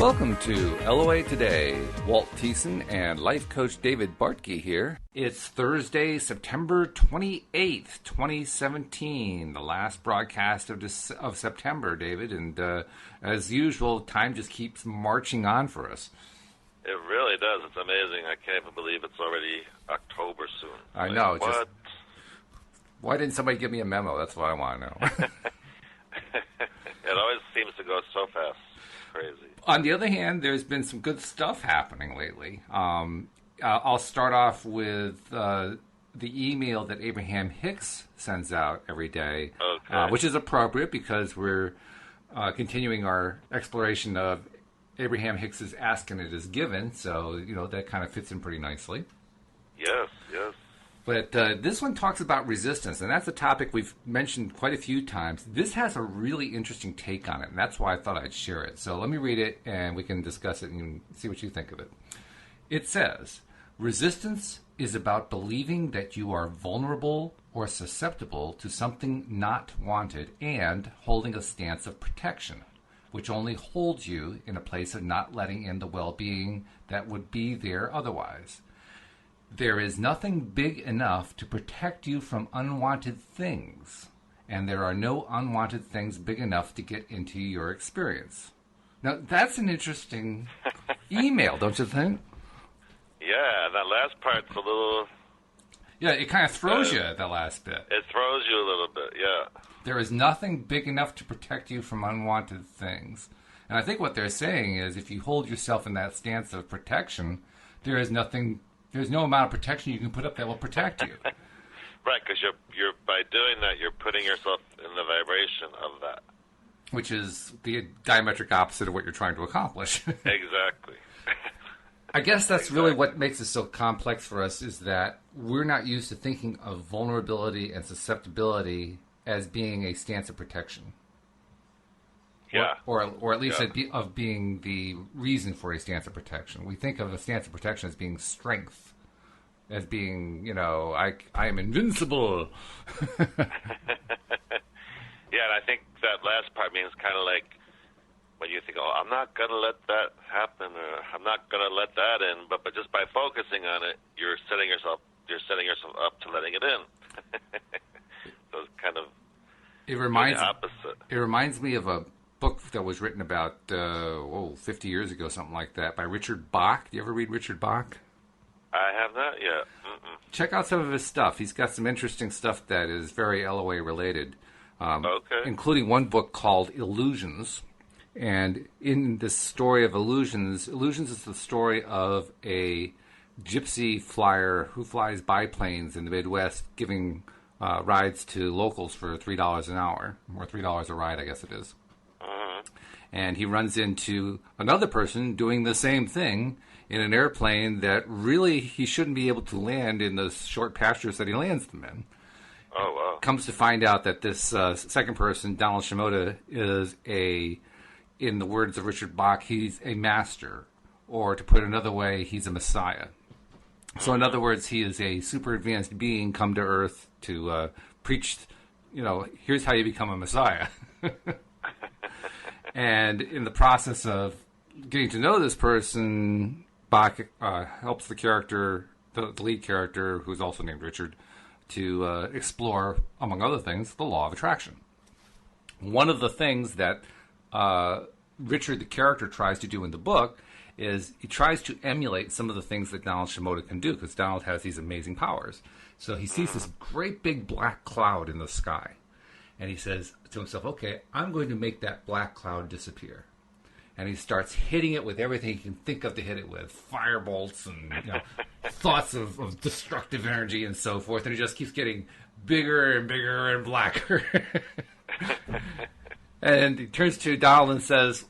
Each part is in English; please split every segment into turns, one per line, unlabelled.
Welcome to LOA Today. Walt Thiessen and life coach David Bartke here. It's Thursday, September 28th, 2017, the last broadcast of September, David. And as usual, time just keeps marching on for us.
It really does. It's amazing. I can't even believe it's already October soon.
I know. What? Why didn't somebody give me a memo? That's what I want to know.
It always seems to go so fast. Crazy.
On the other hand, there's been some good stuff happening lately. I'll start off with the email that Abraham-Hicks sends out every day, which is appropriate because we're continuing our exploration of Abraham-Hicks's Ask and It Is Given, so that kind of fits in pretty nicely.
Yes, yes.
But this one talks about resistance, and that's a topic we've mentioned quite a few times. This has a really interesting take on it, and that's why I thought I'd share it. So let me read it, and we can discuss it and see what you think of it. It says, resistance is about believing that you are vulnerable or susceptible to something not wanted and holding a stance of protection, which only holds you in a place of not letting in the well-being that would be there otherwise. There is nothing big enough to protect you from unwanted things, and there are no unwanted things big enough to get into your experience. Now, that's an interesting email, don't you think?
Yeah, that last part's a little...
Yeah, it kind of throws you, that last bit.
It throws you a little bit, yeah.
There is nothing big enough to protect you from unwanted things. And I think what they're saying is if you hold yourself in that stance of protection, there's no amount of protection you can put up that will protect you.
Right, because you're by doing that, you're putting yourself in the vibration of that.
Which is the diametric opposite of what you're trying to accomplish.
Exactly.
I guess that's really what makes it so complex for us is that we're not used to thinking of vulnerability and susceptibility as being a stance of protection.
Yeah.
Or at least of being the reason for a stance of protection. We think of a stance of protection as being strength, as being, I am invincible.
Yeah, and I think that last part means kind of like when you think, I'm not going to let that happen, or I'm not going to let that in, but just by focusing on it, you're setting yourself up to letting it in. So it's kind of the opposite. It
reminds me of a book that was written about 50 years ago, something like that, by Richard Bach. Do you ever read Richard Bach?
I have not yet. Mm-mm.
Check out some of his stuff. He's got some interesting stuff that is very LOA related, including one book called Illusions. And in this story of Illusions is the story of a gypsy flyer who flies biplanes in the Midwest, giving rides to locals for $3 an hour, or $3 a ride, I guess it is. And he runs into another person doing the same thing in an airplane that really he shouldn't be able to land in the short pastures that he lands them in.
Oh, wow.
Comes to find out that this second person, Donald Shimoda, is in the words of Richard Bach, he's a master. Or to put it another way, he's a messiah. So in other words, he is a super advanced being come to Earth to preach, here's how you become a messiah. And in the process of getting to know this person, Bach helps the character, the lead character, who's also named Richard, to explore, among other things, the law of attraction. One of the things that Richard, the character, tries to do in the book is he tries to emulate some of the things that Donald Shimoda can do, because Donald has these amazing powers. So he sees this great big black cloud in the sky. And he says to himself, okay, I'm going to make that black cloud disappear. And he starts hitting it with everything he can think of to hit it with, firebolts and thoughts of destructive energy and so forth. And it just keeps getting bigger and bigger and blacker. And he turns to Donald and says,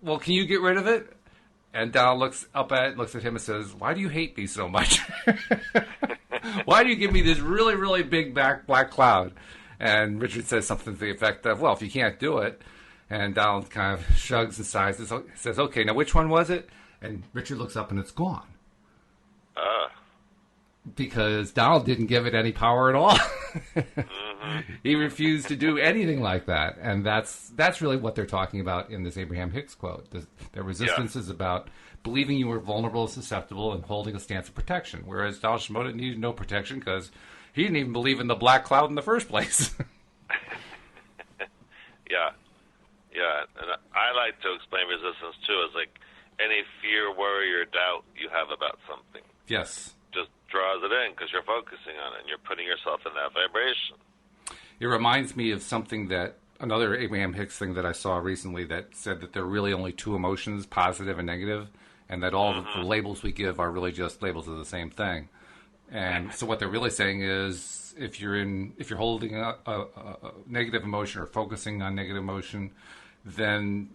well, can you get rid of it? And Donald looks at him and says, why do you hate me so much? Why do you give me this really, really big black cloud? And Richard says something to the effect of, well, if you can't do it. And Donald kind of shrugs and sighs and says, okay, now which one was it? And Richard looks up and it's gone. Because Donald didn't give it any power at all. He refused to do anything like that, and that's really what they're talking about in this Abraham-Hicks quote. Their resistance is about believing you were vulnerable and susceptible and holding a stance of protection, whereas Donald Shimoda needed no protection because he didn't even believe in the black cloud in the first place.
Yeah, and I like to explain resistance too as like any fear, worry, or doubt you have about something.
Yes.
Just draws it in because you're focusing on it and you're putting yourself in that vibration.
It reminds me of something that, another Abraham-Hicks thing that I saw recently that said that there are really only two emotions, positive and negative, and that all the labels we give are really just labels of the same thing. And so what they're really saying is if you're holding a negative emotion or focusing on negative emotion, then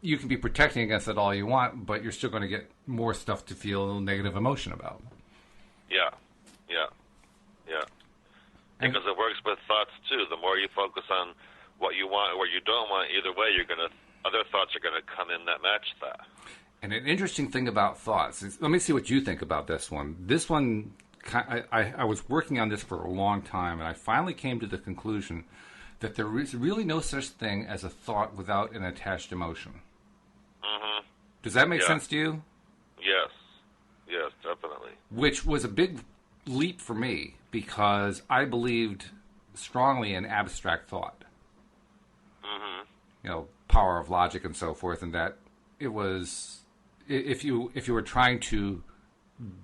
you can be protecting against it all you want, but you're still going to get more stuff to feel negative emotion about.
Yeah. Because it works with thoughts too. The more you focus on what you want or what you don't want, either way, other thoughts are going to come in that match that.
And an interesting thing about thoughts is, let me see what you think about this one. This one, I was working on this for a long time, and I finally came to the conclusion that there is really no such thing as a thought without an attached emotion.
Mm-hmm.
Does that make sense to you?
Yes, definitely.
Which was a big leap for me because I believed strongly in abstract thought. Mm-hmm. Power of logic and so forth, and that it was, if you were trying to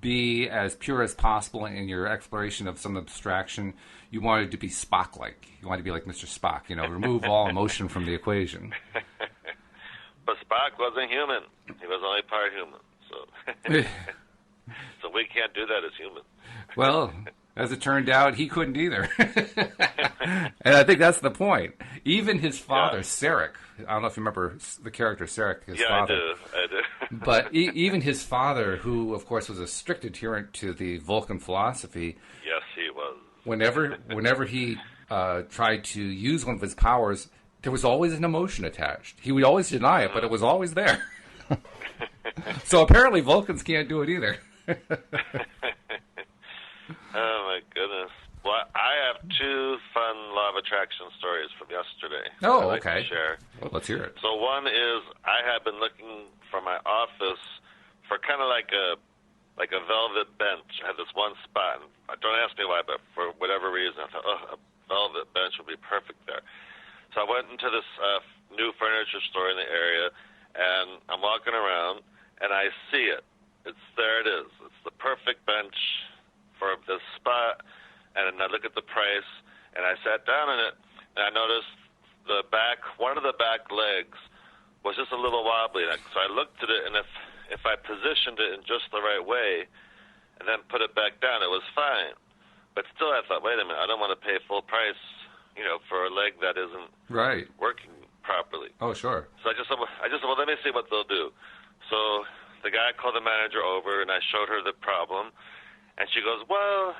be as pure as possible in your exploration of some abstraction, you wanted to be Spock-like. You wanted to be like Mr. Spock, remove all emotion from the equation.
But Spock wasn't human. He was only part human. So we can't do that as humans.
Well, as it turned out, he couldn't either. And I think that's the point. Even his father, Sarek, I don't know if you remember the character Sarek, his father.
I do.
But even his father, who, of course, was a strict adherent to the Vulcan philosophy.
Yes, he was.
Whenever he tried to use one of his powers, there was always an emotion attached. He would always deny it, but it was always there. So apparently Vulcans can't do it either.
Oh, my goodness. Well, I have two fun law of attraction stories from yesterday.
Oh,
I'd like
okay.
to share.
Well, let's hear it.
So one is I have been looking for my office for kind of like a velvet bench. I had this one spot. And don't ask me why, but for whatever reason, I thought, a velvet bench would be perfect there. So I went into this new furniture store in the area, and I'm walking around, and I see it. There it is. It's the perfect bench for this spot, and I look at the price, and I sat down in it, and I noticed one of the back legs was just a little wobbly. So I looked at it, and if I positioned it in just the right way and then put it back down, it was fine. But still, I thought, wait a minute, I don't want to pay full price, for a leg that isn't working properly.
Oh, sure.
So I just said, well, let me see what they'll do. So the guy called the manager over, and I showed her the problem, and she goes, well,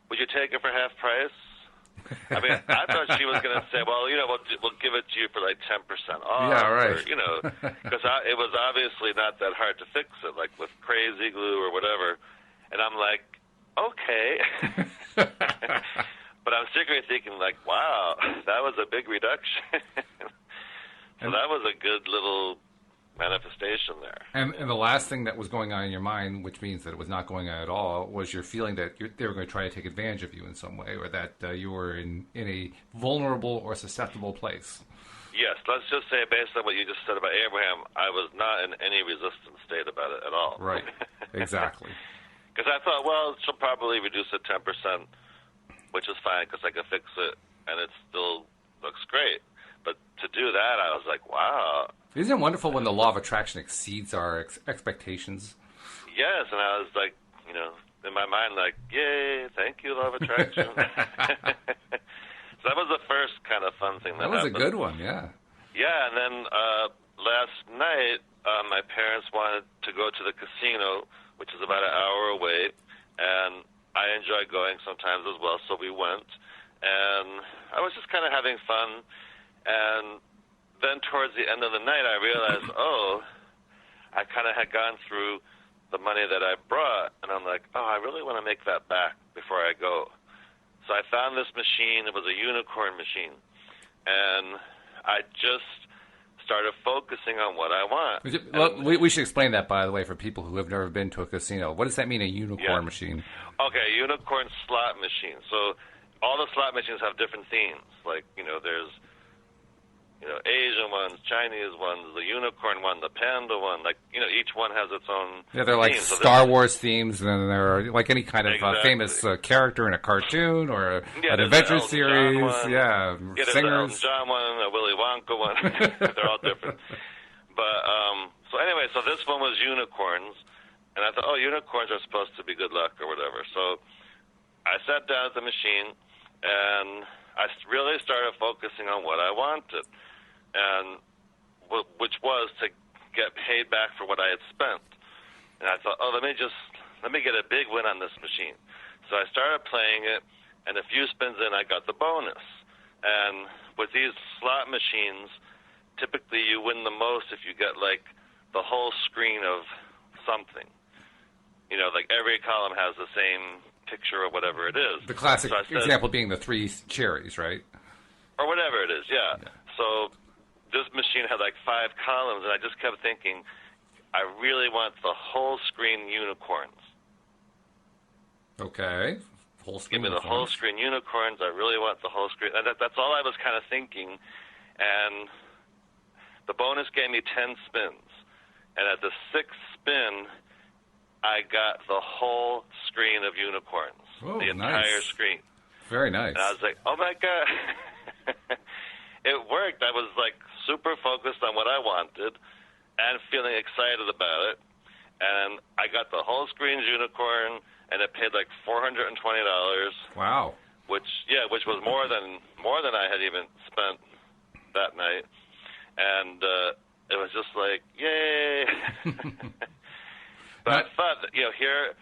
would you take it for half price? I mean, I thought she was going to say, well, we'll give it to you for like 10% off.
Yeah, right.
Because it was obviously not that hard to fix it, like with crazy glue or whatever. And I'm like, okay. But I'm secretly thinking, like, wow, that was a big reduction. So that was a good little manifestation there.
And the last thing that was going on in your mind, which means that it was not going on at all, was your feeling that they were going to try to take advantage of you in some way, or that you were in a vulnerable or susceptible place.
Yes, let's just say, based on what you just said about Abraham, I was not in any resistant state about it at all.
Right, exactly.
Because I thought, well, she'll probably reduce it 10%, which is fine because I can fix it, and it still looks great. But to do that, I was like, wow.
Isn't it wonderful when the law of attraction exceeds our expectations?
Yes, and I was like, in my mind, like, yay, thank you, law of attraction. So that was the first kind of fun thing that happened.
That was a good one, yeah.
Yeah, and then last night, my parents wanted to go to the casino, which is about an hour away, and I enjoy going sometimes as well, so we went. And I was just kind of having fun, and then towards the end of the night, I realized, I kind of had gone through the money that I brought, and I'm like, I really want to make that back before I go. So I found this machine. It was a unicorn machine. And I just started focusing on what I want.
Well, we should explain that, by the way, for people who have never been to a casino. What does that mean, a unicorn machine?
Okay, unicorn slot machine. So all the slot machines have different themes. Like, there's Asian ones, Chinese ones, the unicorn one, the panda one. Like, each one has its own
they're like
theme. So
Star Wars themes, and then there are like any kind of famous character in a cartoon or an adventure series.
There's
Singers.
an Elton John one, a Willy Wonka one. They're all different. But, so anyway, so this one was unicorns. And I thought, unicorns are supposed to be good luck or whatever. So I sat down at the machine, and I really started focusing on what I wanted, and which was to get paid back for what I had spent. And I thought, let me get a big win on this machine. So I started playing it, and a few spins in, I got the bonus. And with these slot machines, typically you win the most if you get like the whole screen of something. Like every column has the same picture or whatever it is.
The classic example being the 3 cherries, right?
Or whatever it is, yeah. So this machine had like 5 columns, and I just kept thinking, I really want the whole screen unicorns.
Okay. Whole screen
Give me the whole screen unicorns. I really want the whole screen. And that's all I was kind of thinking. And the bonus gave me 10 spins. And at the 6th spin, I got the whole screen of unicorns.
Oh,
the entire screen.
Very nice.
And I was like, oh my God. It worked. I was like super focused on what I wanted and feeling excited about it. And I got the whole screen unicorn, and it paid like $420.
Wow.
Which was more than I had even spent that night. And it was just like, yay. But I thought, here,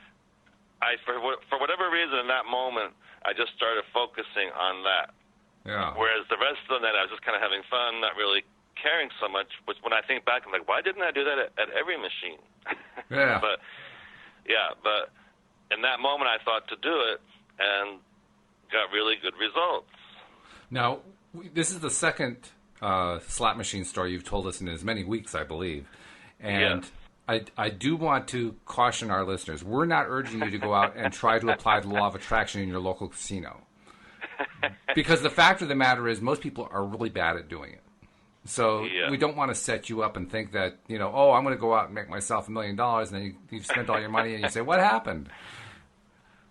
for whatever reason in that moment, I just started focusing on that.
Yeah.
Whereas the rest of the night, I was just kind of having fun, not really caring so much. Which, when I think back, I'm like, why didn't I do that at every machine?
Yeah.
But in that moment, I thought to do it and got really good results.
Now, this is the second slot machine story you've told us in as many weeks, I believe. And I do want to caution our listeners. We're not urging you to go out and try to apply the law of attraction in your local casino. Because the fact of the matter is most people are really bad at doing it. So we don't want to set you up and think that, I'm going to go out and make myself $1 million, and then you've spent all your money, and you say, what happened?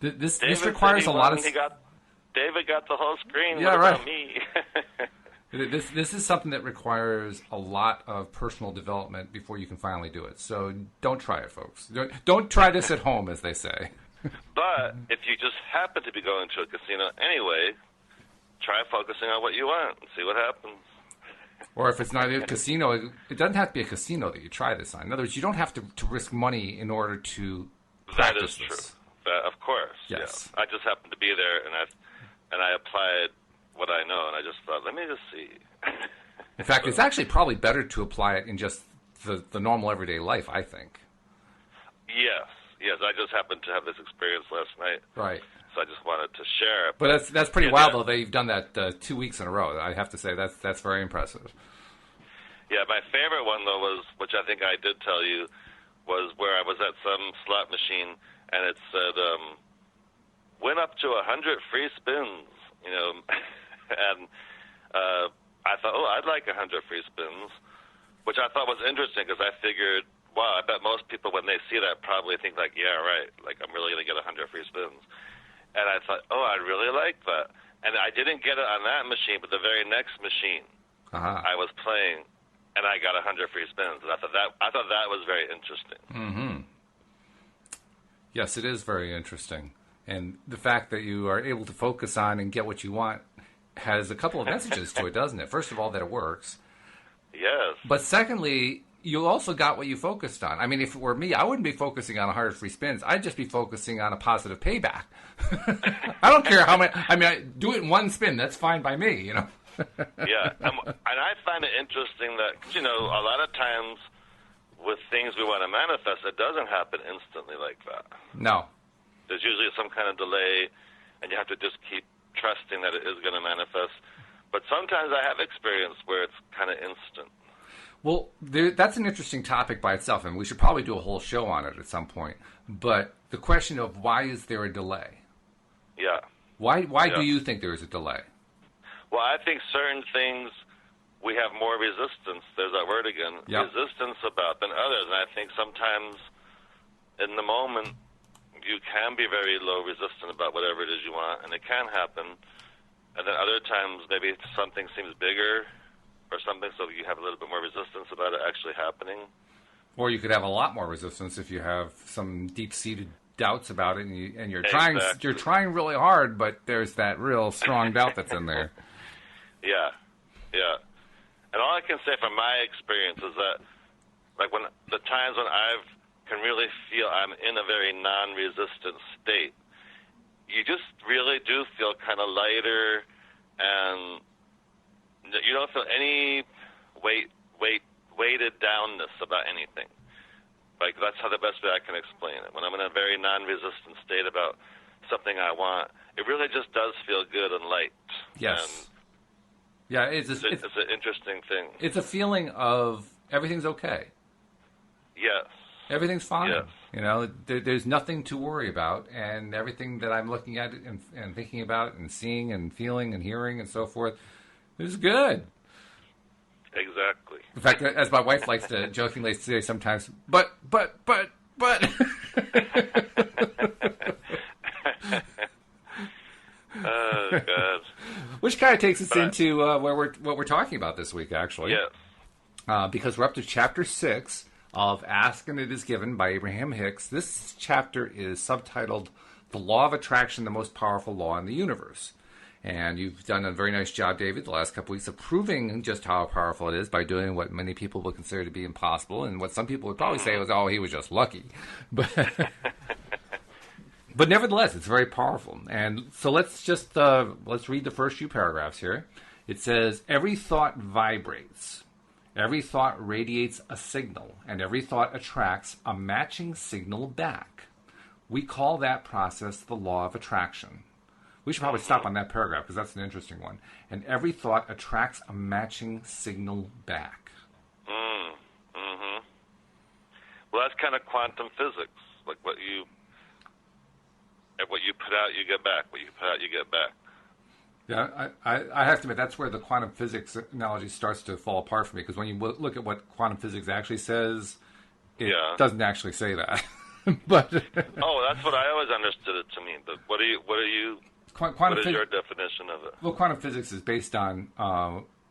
This requires a lot of...
David got the whole screen.
Yeah,
what
right.
about me?
This is something that requires a lot of personal development before you can finally do it. So don't try it, folks. Don't try this at home, as they say.
But if you just happen to be going to a casino anyway, try focusing on what you want and see what happens.
Or if it's not a casino, it doesn't have to be a casino that you try this on. In other words, you don't have to risk money in order to practice
That is
this.
true. Of course.
Yes.
Yeah. I just happened to be there, and I applied what I know, and I just thought, let me just see.
In fact, it's actually probably better to apply it in just the normal everyday life, I think.
Yes. I just happened to have this experience last night.
Right.
So I just wanted to share it.
But that's pretty wild, though, that you've done that 2 weeks in a row. I have to say, that's very impressive.
Yeah, my favorite one, though, was, which I think I did tell you, was where I was at some slot machine, and it said, win up to 100 free spins, and I thought, I'd like 100 free spins, which I thought was interesting because I figured, wow, I bet most people when they see that probably think like, yeah, right, like I'm really going to get 100 free spins. And I thought, I really like that. And I didn't get it on that machine, but the very next machine I was playing, and I got 100 free spins. And I thought that was very interesting.
Mm-hmm. Yes, it is very interesting. And the fact that you are able to focus on and get what you want has a couple of messages to it, doesn't it? First of all, that it works.
Yes.
But secondly, you also got what you focused on. I mean, if it were me, I wouldn't be focusing on 100 free spins. I'd just be focusing on a positive payback. I don't care how many. I mean, I do it in one spin. That's fine by me,
Yeah. And I find it interesting that, a lot of times with things we want to manifest, it doesn't happen instantly like that.
No.
There's usually some kind of delay, and you have to just keep trusting that it is going to manifest. But sometimes I have experience where it's kind of instant.
Well, that's an interesting topic by itself, and we should probably do a whole show on it at some point. But the question of why is there a delay?
Yeah.
Why do you think there is a delay?
Well, I think certain things we have more resistance, there's that word again, resistance about than others. And I think sometimes in the moment you can be very low resistant about whatever it is you want, and it can happen. And then other times maybe something seems bigger or something, so you have a little bit more resistance about it actually happening. Or
you could have a lot more resistance if you have some deep-seated doubts about it, and you're trying really hard, but there's that real strong doubt that's in there.
Yeah. And all I can say from my experience is that, like, when the times when I can really feel I'm in a very non-resistant state, you just really do feel kind of lighter, and you don't feel any weighted downness about anything. Like, that's how the best way I can explain it. When I'm in a very non-resistant state about something I want, it really just does feel good and light.
Yes.
And it's an interesting thing.
It's a feeling of everything's okay.
Yes.
Everything's fine.
Yes.
You know, there's nothing to worry about, and everything that I'm looking at and thinking about and seeing and feeling and hearing and so forth is good.
Exactly.
In fact, as my wife likes to jokingly say sometimes, but.
Oh, God.
Which kind of takes us into what we're talking about this week, actually.
Yes.
Because we're up to Chapter 6 of Ask and It Is Given by Abraham-Hicks. This chapter is subtitled The Law of Attraction, the Most Powerful Law in the Universe. And you've done a very nice job, David, the last couple weeks of proving just how powerful it is by doing what many people would consider to be impossible, and what some people would probably say was, oh, he was just lucky. But nevertheless, it's very powerful. And so let's read the first few paragraphs here. It says, every thought vibrates. Every thought radiates a signal, and every thought attracts a matching signal back. We call that process the law of attraction. We should probably stop on that paragraph because that's an interesting one. And every thought attracts a matching signal back.
Mm-hmm. Well, that's kind of quantum physics. Like what you put out, you get back. What you put out, you get back.
Yeah, I have to admit, that's where the quantum physics analogy starts to fall apart for me, because when you look at what quantum physics actually says, it doesn't actually say that. But
that's what I always understood it to mean. But what is your definition of it?
Well, quantum physics is based on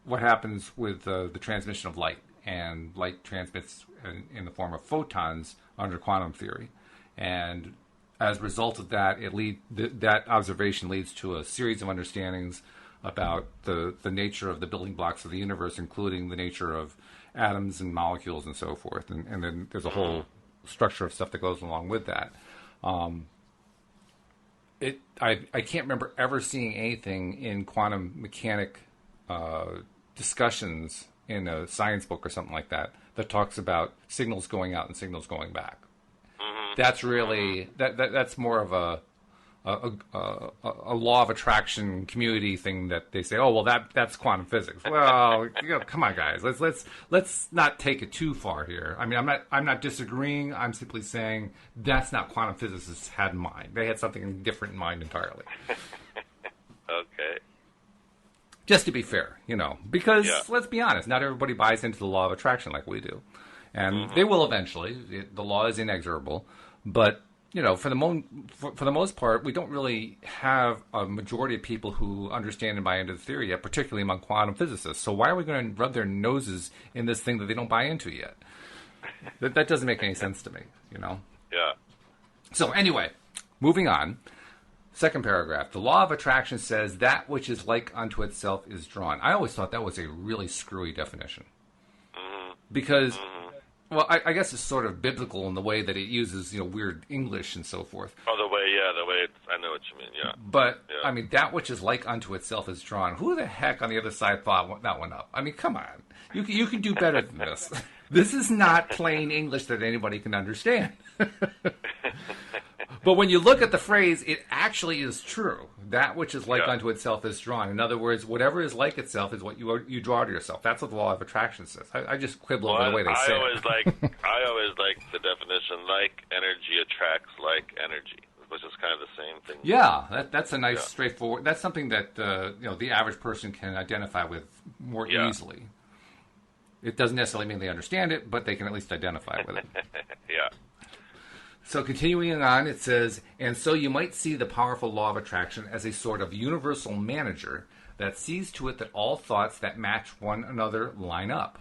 what happens with the transmission of light, and light transmits in the form of photons under quantum theory, and as a result of that, that observation leads to a series of understandings about the nature of the building blocks of the universe, including the nature of atoms and molecules and so forth. And then there's a whole structure of stuff that goes along with that. I can't remember ever seeing anything in quantum mechanic discussions in a science book or something like that talks about signals going out and signals going back. That's really that's more of a law of attraction community thing that they say, oh well, that's quantum physics. Well, come on, guys, let's not take it too far here. I mean, I'm not disagreeing. I'm simply saying that's not quantum physicists had in mind. They had something different in mind entirely.
Okay.
Just to be fair, because let's be honest, not everybody buys into the law of attraction like we do. And they will eventually. The law is inexorable. But, for the most part, we don't really have a majority of people who understand and buy into the theory yet, particularly among quantum physicists. So why are we going to rub their noses in this thing that they don't buy into yet? That doesn't make any sense to me,
Yeah.
So anyway, moving on. Second paragraph. The law of attraction says that which is like unto itself is drawn. I always thought that was a really screwy definition. Because... Well, I guess it's sort of biblical in the way that it uses, weird English and so forth.
Oh, the way I know what you mean, yeah.
But, I mean, that which is like unto itself is drawn. Who the heck on the other side thought that one up? I mean, come on. You can do better than this. This is not plain English that anybody can understand. But when you look at the phrase, it actually is true. That which is like
Yeah.
unto itself is drawn. In other words, whatever is like itself is what you draw to yourself. That's what the law of attraction says. I just quibble over the way they say it.
I always like the definition, like energy attracts like energy, which is kind of the same thing.
Yeah, that's a nice, straightforward. That's something that the average person can identify with more easily. It doesn't necessarily mean they understand it, but they can at least identify with it.
Yeah.
So continuing on, it says, and so you might see the powerful law of attraction as a sort of universal manager that sees to it that all thoughts that match one another line up.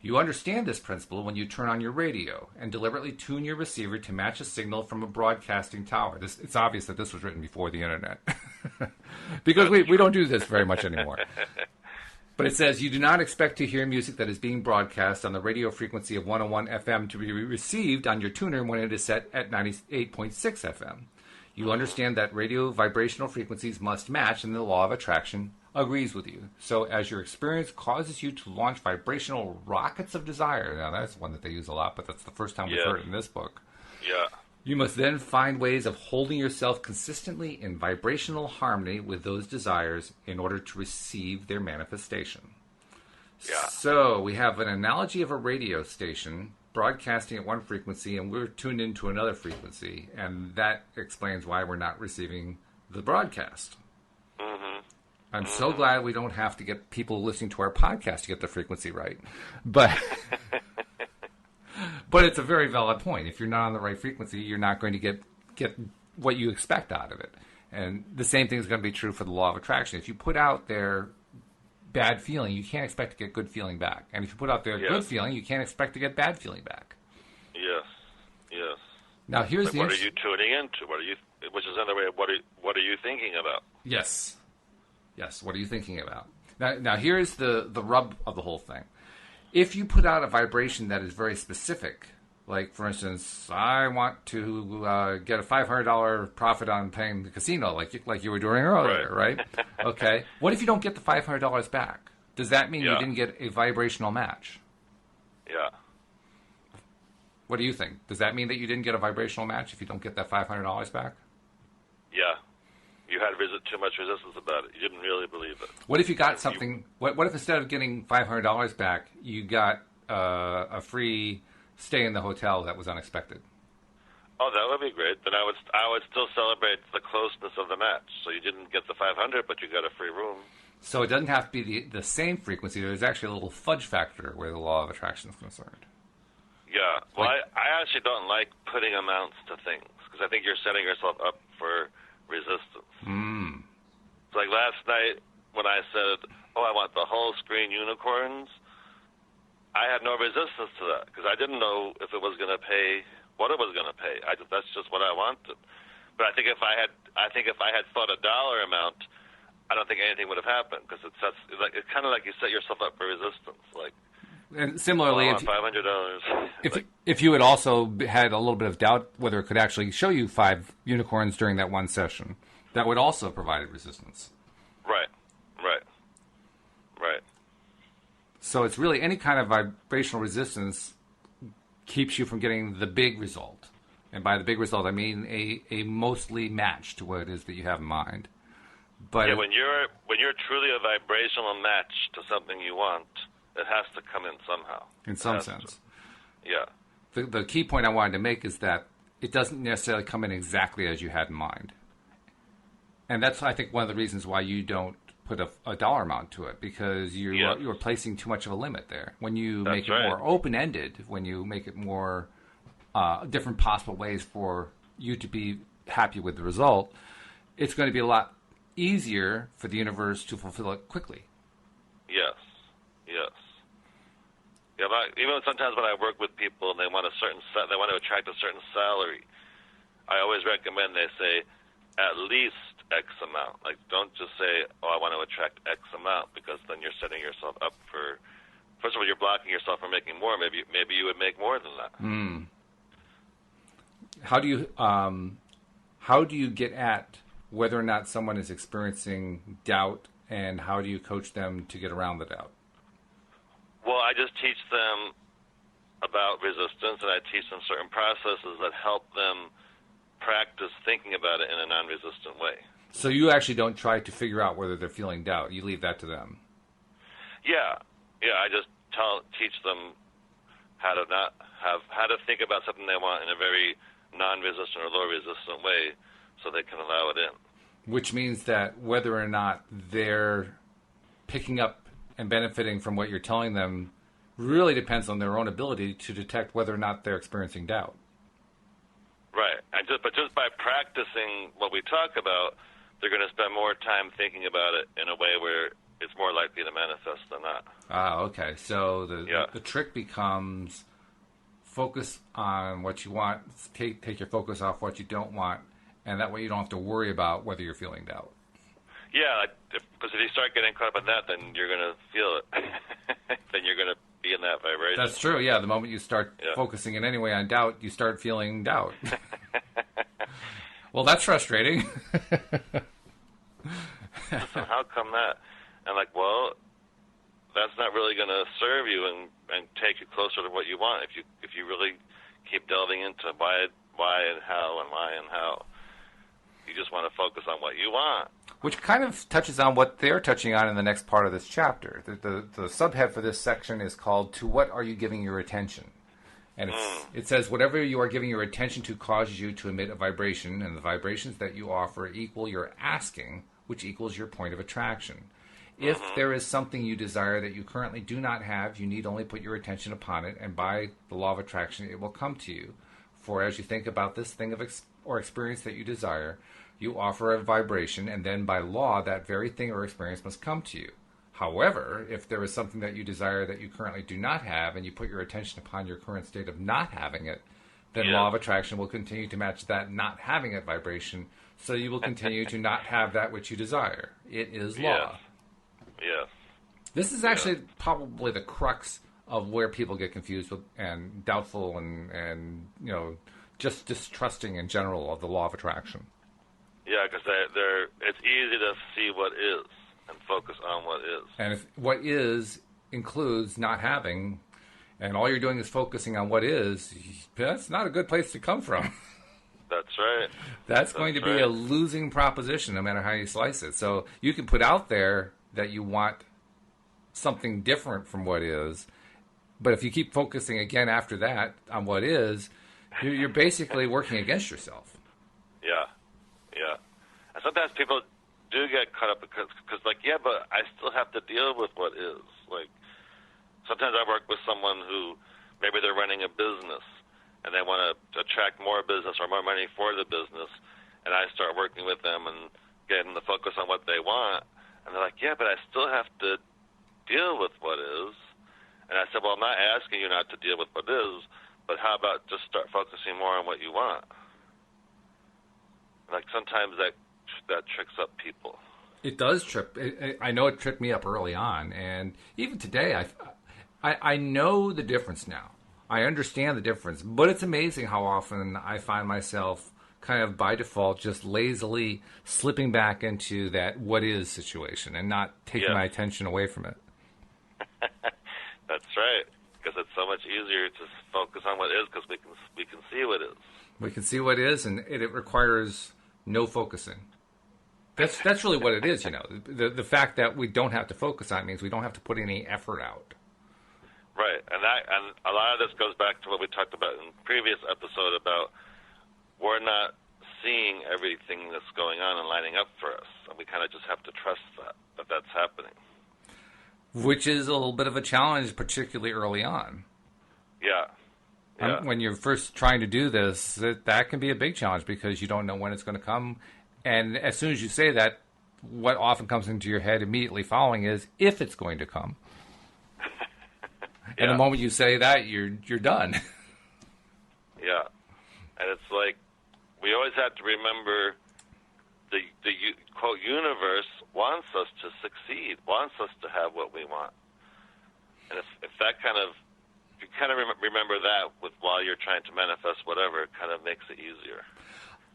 You understand this principle when you turn on your radio and deliberately tune your receiver to match a signal from a broadcasting tower. It's obvious that this was written before the internet. Because we don't do this very much anymore. But it says, you do not expect to hear music that is being broadcast on the radio frequency of 101 FM to be received on your tuner when it is set at 98.6 FM. You understand that radio vibrational frequencies must match, and the law of attraction agrees with you. So as your experience causes you to launch vibrational rockets of desire, now that's one that they use a lot, but that's the first time we've heard it in this book.
Yeah.
You must then find ways of holding yourself consistently in vibrational harmony with those desires in order to receive their manifestation.
Yeah.
So we have an analogy of a radio station broadcasting at one frequency, and we're tuned into another frequency, and that explains why we're not receiving the broadcast.
Mm-hmm.
I'm so glad we don't have to get people listening to our podcast to get the frequency right. But... But it's a very valid point. If you're not on the right frequency, you're not going to get what you expect out of it. And the same thing is going to be true for the law of attraction. If you put out there bad feeling, you can't expect to get good feeling back. And if you put out there good feeling, you can't expect to get bad feeling back.
Yes. Yes.
Now here's
what are you tuning into? Which is another way of what are you thinking about?
Yes. Yes. What are you thinking about? Now here's the rub of the whole thing. If you put out a vibration that is very specific, like, for instance, I want to get a $500 profit on paying the casino, like you were doing earlier, right? Okay. What if you don't get the $500 back? Does that mean you didn't get a vibrational match?
Yeah.
What do you think? Does that mean that you didn't get a vibrational match if you don't get that $500 back?
Yeah. You had too much resistance about it. You didn't really believe it.
What if you got something? What if instead of getting $500 back, you got a free stay in the hotel that was unexpected?
Oh, that would be great. Then I would still celebrate the closeness of the match. So you didn't get the 500, but you got a free room.
So it doesn't have to be the same frequency. There's actually a little fudge factor where the law of attraction is concerned.
Yeah. Well, I actually don't like putting amounts to things because I think you're setting yourself up for resistance. It's like last night when I said, I want the whole screen unicorns, I had no resistance to that because I didn't know if it was going to pay, what it was going to pay. That's just what I wanted. But I think if I had thought a dollar amount, I don't think anything would have happened because it's kind of like you set yourself up for resistance. Like,
and similarly,
I want $500.
If you had also had a little bit of doubt whether it could actually show you 5 unicorns during that one session, that would also have provided resistance.
Right.
So it's really any kind of vibrational resistance keeps you from getting the big result. And by the big result, I mean a mostly match to what it is that you have in mind. But
when you're truly a vibrational match to something you want, it has to come in somehow.
In some sense.
Yeah.
The key point I wanted to make is that it doesn't necessarily come in exactly as you had in mind. And that's, I think, one of the reasons why you don't put a dollar amount to it, because you're placing too much of a limit there. When you make it more open-ended, when you make it more different possible ways for you to be happy with the result, it's going to be a lot easier for the universe to fulfill it quickly.
Yes. Yeah, even sometimes when I work with people and they want they want to attract a certain salary, I always recommend they say at least X amount. Like, don't just say, I want to attract X amount, because then you're setting yourself up for. First of all, you're blocking yourself from making more. Maybe you would make more than that.
How do you get at whether or not someone is experiencing doubt, and how do you coach them to get around the doubt?
Well, I just teach them about resistance, and I teach them certain processes that help them practice thinking about it in a non-resistant way.
So you actually don't try to figure out whether they're feeling doubt. You leave that to them.
Yeah. I just teach them how to think about something they want in a very non-resistant or low-resistant way, so they can allow it in.
Which means that whether or not they're picking up and benefiting from what you're telling them really depends on their own ability to detect whether or not they're experiencing doubt.
Right. But just by practicing what we talk about, they're going to spend more time thinking about it in a way where it's more likely to manifest than not.
Ah, okay. So the trick becomes focus on what you want, take your focus off what you don't want, and that way you don't have to worry about whether you're feeling doubt.
Yeah, because if you start getting caught up in that, then you're going to feel it. Then you're going to be in that vibration.
That's true, yeah. The moment you start focusing in any way on doubt, you start feeling doubt. Well, that's frustrating.
Listen, how come that? And well, that's not really going to serve you and take you closer to what you want if you really keep delving into why and how and why and how. You just want to focus on what you want.
Which kind of touches on what they're touching on in the next part of this chapter. The subhead for this section is called, To What Are You Giving Your Attention? And it says, whatever you are giving your attention to causes you to emit a vibration, and the vibrations that you offer equal your asking, which equals your point of attraction. If there is something you desire that you currently do not have, you need only put your attention upon it, and by the law of attraction, it will come to you. For as you think about this thing or experience that you desire, you offer a vibration, and then by law, that very thing or experience must come to you. However, if there is something that you desire that you currently do not have, and you put your attention upon your current state of not having it, then law of attraction will continue to match that not having it vibration, so you will continue to not have that which you desire. It is law.
Yes.
This is actually probably the crux of where people get confused with and doubtful and just distrusting in general of the law of attraction.
Yeah, because it's easy to see what is and focus on what is.
And if what is includes not having, and all you're doing is focusing on what is, that's not a good place to come from.
That's right.
That's going to be a losing proposition no matter how you slice it. So you can put out there that you want something different from what is, but if you keep focusing again after that on what is, you're basically working against yourself.
Yeah. And sometimes people do get caught up because but I still have to deal with what is. Sometimes I work with someone who maybe they're running a business and they want to attract more business or more money for the business, and I start working with them and getting the focus on what they want, and they're like, but I still have to deal with what is. And I said, well, I'm not asking you not to deal with what is, but how about just start focusing more on what you want? Sometimes that tricks up people.
It does trip. I know it tripped me up early on, and even today, I know the difference now. I understand the difference, but it's amazing how often I find myself kind of by default just lazily slipping back into that what is situation and not taking my attention away from it.
That's right, because it's so much easier to focus on what is because we can see what is.
We can see what is, and it requires no focusing. That's really what it is, The fact that we don't have to focus on it means we don't have to put any effort out.
Right, and a lot of this goes back to what we talked about in the previous episode about we're not seeing everything that's going on and lining up for us, and we kind of just have to trust that that's happening.
Which is a little bit of a challenge, particularly early on.
Yeah.
When you're first trying to do this, that can be a big challenge because you don't know when it's going to come. And as soon as you say that, what often comes into your head immediately following is if it's going to come. And the moment you say that, you're done.
Yeah. And it's like we always have to remember the quote universe wants us to succeed, wants us to have what we want. And if that you kind of remember that while you're trying to manifest whatever, it kind of makes it easier.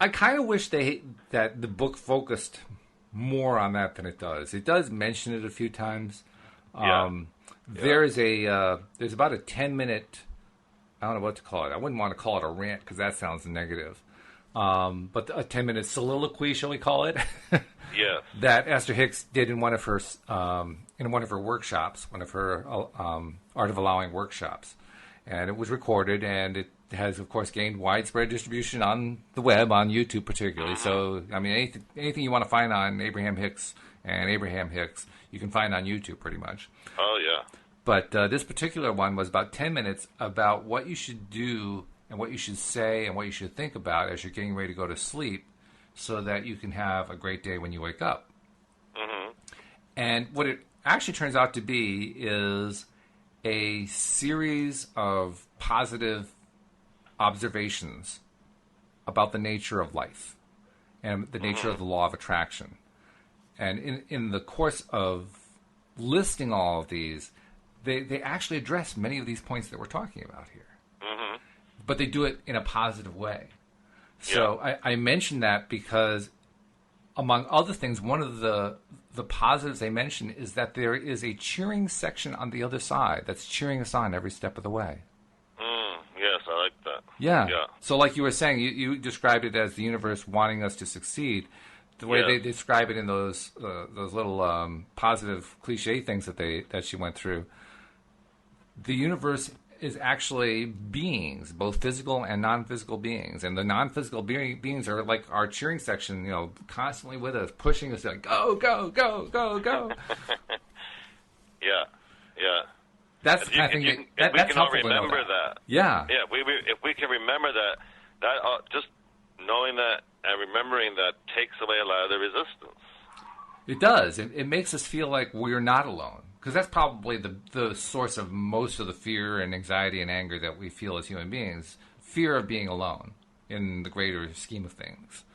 I kind of wish that the book focused more on that than it does. It does mention it a few times. There's about a 10-minute, I don't know what to call it. I wouldn't want to call it a rant because that sounds negative. but a 10-minute soliloquy, shall we call it?
Yes.
That Esther Hicks did in one of her workshops, one of her Art of Allowing workshops, and it was recorded, and it has, of course, gained widespread distribution on the web, on YouTube particularly. So, I mean, anything you want to find on Abraham-Hicks and Abraham-Hicks, you can find on YouTube pretty much.
Oh, yeah.
But this particular one was about 10 minutes about what you should do and what you should say and what you should think about as you're getting ready to go to sleep so that you can have a great day when you wake up.
Mm-hmm.
And what it actually turns out to be is a series of positive observations about the nature of life and the nature of the law of attraction. And in the course of listing all of these, they actually address many of these points that we're talking about here.
Mm-hmm.
But they do it in a positive way. So yeah. I mention that because, among other things, one of the positives they mention is that there is a cheering section on the other side that's cheering us on every step of the way.
Yes, I like that.
Yeah. So like you were saying, you described it as the universe wanting us to succeed. The way they describe it in those little positive cliche things that she went through, the universe is actually beings, both physical and non-physical beings. And the non-physical beings are like our cheering section, constantly with us, pushing us like, go, go, go, go, go.
Yeah.
That's the kind of thing
that's we can all remember that.
Yeah.
Yeah, if we can remember that just knowing that and remembering that takes away a lot of the resistance.
It does. It makes us feel like we're not alone. Because that's probably the source of most of the fear and anxiety and anger that we feel as human beings. Fear of being alone in the greater scheme of things.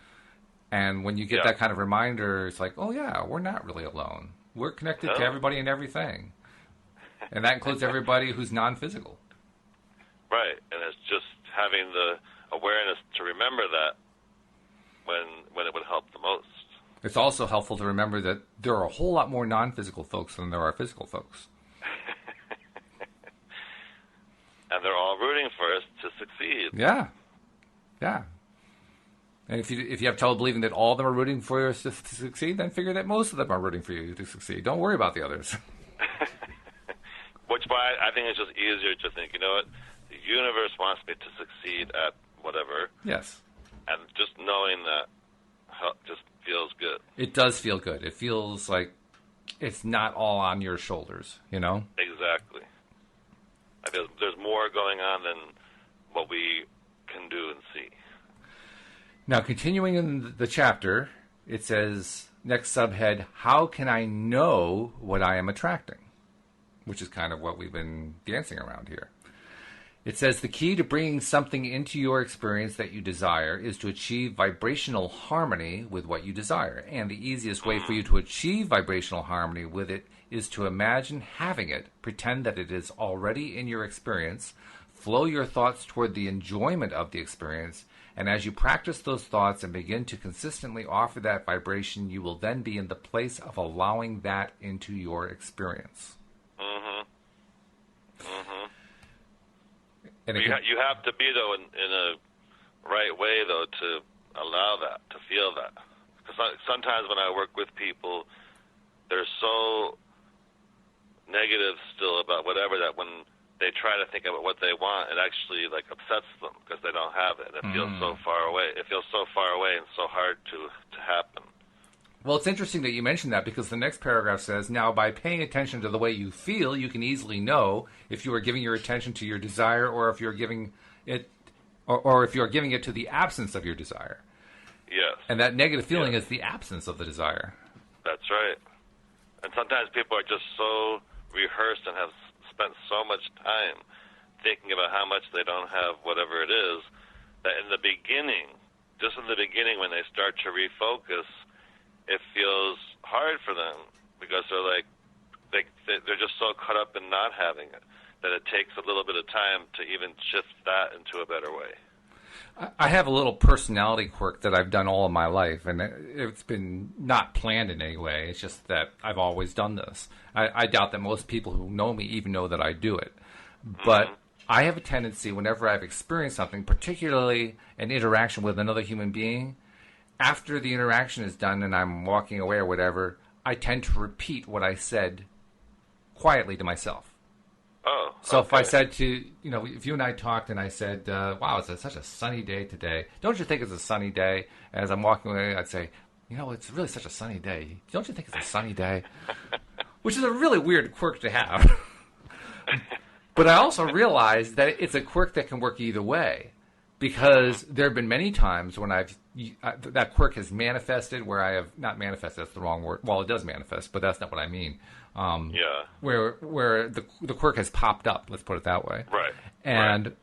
And when you get that kind of reminder, it's like, oh yeah, we're not really alone. We're connected to everybody and everything. And that includes everybody who's non-physical.
Right. And it's just having the awareness to remember that when it would help the most.
It's also helpful to remember that there are a whole lot more non-physical folks than there are physical folks.
And they're all rooting for us to succeed.
Yeah. And if you have trouble believing that all of them are rooting for us to succeed, then figure that most of them are rooting for you to succeed. Don't worry about the others.
Which why I think it's just easier to think, you know what, the universe wants me to succeed at whatever.
Yes.
And just knowing that just feels good.
It does feel good. It feels like it's not all on your shoulders,
Exactly. I feel there's more going on than what we can do and see.
Now, continuing in the chapter, it says, next subhead, how can I know what I am attracting? Which is kind of what we've been dancing around here. It says, the key to bringing something into your experience that you desire is to achieve vibrational harmony with what you desire. And the easiest way for you to achieve vibrational harmony with it is to imagine having it, pretend that it is already in your experience, flow your thoughts toward the enjoyment of the experience, and as you practice those thoughts and begin to consistently offer that vibration, you will then be in the place of allowing that into your experience. And
you have to be, though, in a right way, though, to allow that, to feel that. Because sometimes when I work with people, they're so negative still about whatever that when they try to think about what they want, it actually upsets them because they don't have it. And it feels so far away. It feels so far away and so hard to happen.
Well, it's interesting that you mentioned that because the next paragraph says, now by paying attention to the way you feel, you can easily know if you are giving your attention to your desire or if you're giving it or if you're giving it to the absence of your desire.
Yes.
And that negative feeling is the absence of the desire.
That's right. And sometimes people are just so rehearsed and have spent so much time thinking about how much they don't have whatever it is that in the beginning, just in the beginning when they start to refocus, it feels hard for them because they're just so caught up in not having it that it takes a little bit of time to even shift that into a better way.
I have a little personality quirk that I've done all of my life, and it's been not planned in any way. It's just that I've always done this. I doubt that most people who know me even know that I do it. But I have a tendency, whenever I've experienced something, particularly an interaction with another human being, after the interaction is done and I'm walking away or whatever, I tend to repeat what I said quietly to myself.
Oh,
so
okay.
if I said to, if you and I talked and I said, wow, it's such a sunny day today. Don't you think it's a sunny day? As I'm walking away, I'd say, it's really such a sunny day. Don't you think it's a sunny day? Which is a really weird quirk to have. But I also realized that it's a quirk that can work either way, because there have been many times when that quirk has manifested where I have not manifested. That's the wrong word. Well, it does manifest, but that's not what I mean. Where the quirk has popped up. Let's put it that way.
Right.
And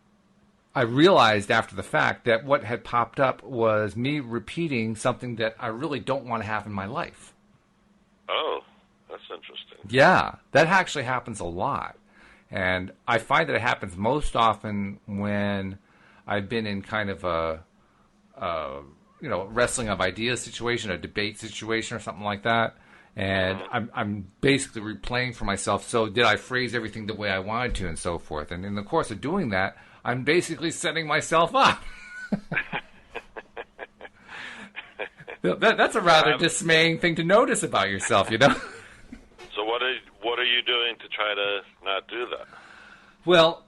I realized after the fact that what had popped up was me repeating something that I really don't want to have in my life.
Oh, that's interesting.
Yeah, that actually happens a lot. And I find that it happens most often when I've been in kind of a wrestling of ideas situation, a debate situation or something like that. And I'm basically replaying for myself, so did I phrase everything the way I wanted to and so forth. And in the course of doing that, I'm basically setting myself up. That's a rather dismaying thing to notice about yourself,
So what are you doing to try to not do that?
Well,